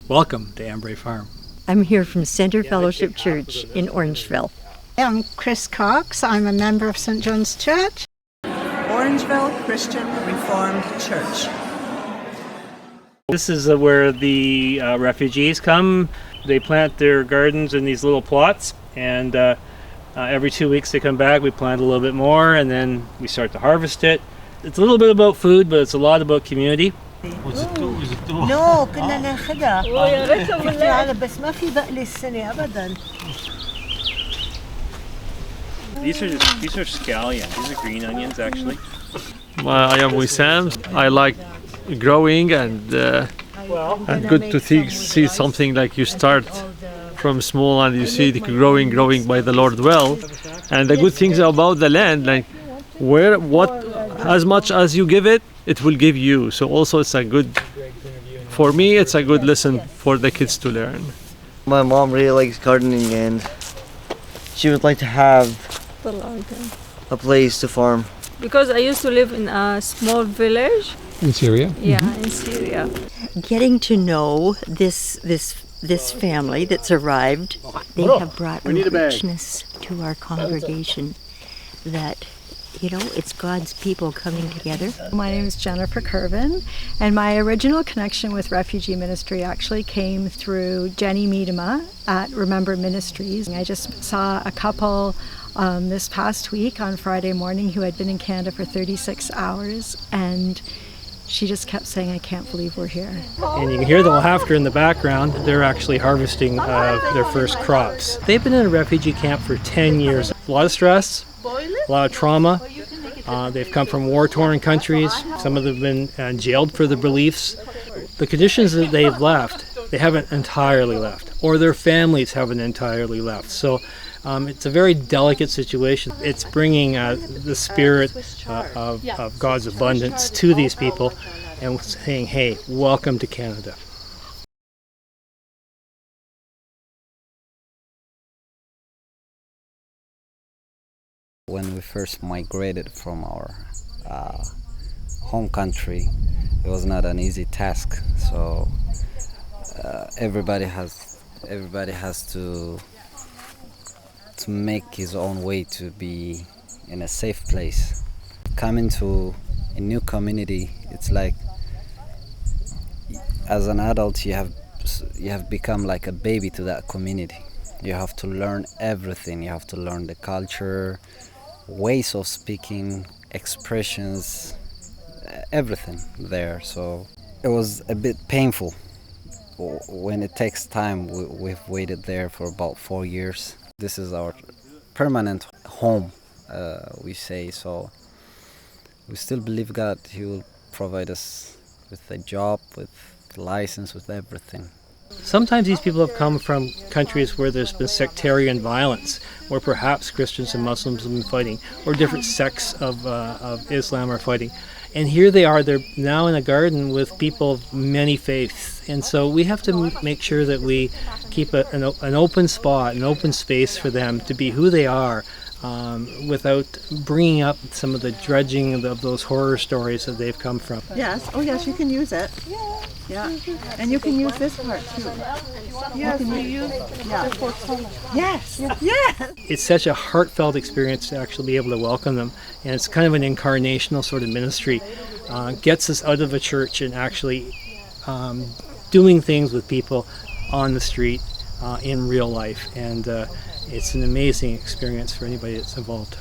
Welcome to Am Braigh Farm. I'm here from Center Fellowship Church in Orangeville. I'm Chris Cox. I'm a member of St. John's Church. Orangeville Christian Reformed Church. This is where the refugees come. They plant their gardens in these little plots, and every 2 weeks they come back. We plant a little bit more, and then we start to harvest it. It's a little bit about food, but it's a lot about community. No, كنا ناخدها. يا ريتها بالله بس ما في بقلي السنة أبدا. These are scallions. These are green onions, actually. I am with Sam. I like growing and good to see something like you start from small and you see it growing by the Lord well. And the good things about the land, like as much as you give it, it will give you. So also for me, it's a good lesson for the kids to learn. My mom really likes gardening and she would like to have a place to farm. Because I used to live in a small village. In Syria? Yeah, in Syria. Getting to know this family that's arrived, they have brought richness to our congregation that, it's God's people coming together. My name is Jennifer Curvin, and my original connection with refugee ministry actually came through Jenny Miedema at Remember Ministries. I just saw a couple this past week on Friday morning who had been in Canada for 36 hours, and she just kept saying, I can't believe we're here. And you can hear the laughter in the background. They're actually harvesting their first crops. They've been in a refugee camp for 10 years. A lot of stress, a lot of trauma. They've come from war-torn countries. Some of them have been jailed for their beliefs. The conditions that they've left, they haven't entirely left, or their families haven't entirely left. So it's a very delicate situation. It's bringing the spirit of God's abundance to these people and saying, hey, welcome to Canada. When we first migrated from our home country, it was not an easy task. So everybody has to make his own way to be in a safe place. Coming to a new community, it's like as an adult you have become like a baby to that community. You have to learn everything. You have to learn the culture, ways of speaking, expressions, everything there. So it was a bit painful when it takes time. We've waited there for about 4 years. This is our permanent home, we say. So we still believe God. He will provide us with a job, with license, with everything. Sometimes these people have come from countries where there's been sectarian violence, where perhaps Christians and Muslims have been fighting, or different sects of Islam are fighting. And here they are, they're now in a garden with people of many faiths. And so we have to make sure that we keep an open spot, an open space for them to be who they are, without bringing up some of the dredging of those horror stories that they've come from. Yes, oh yes, you can use it. Yeah, and you can use this part too. Yes, we use Yes, yes. It's such a heartfelt experience to actually be able to welcome them, and it's kind of an incarnational sort of ministry. Gets us out of a church and actually doing things with people on the street in real life, and it's an amazing experience for anybody that's involved.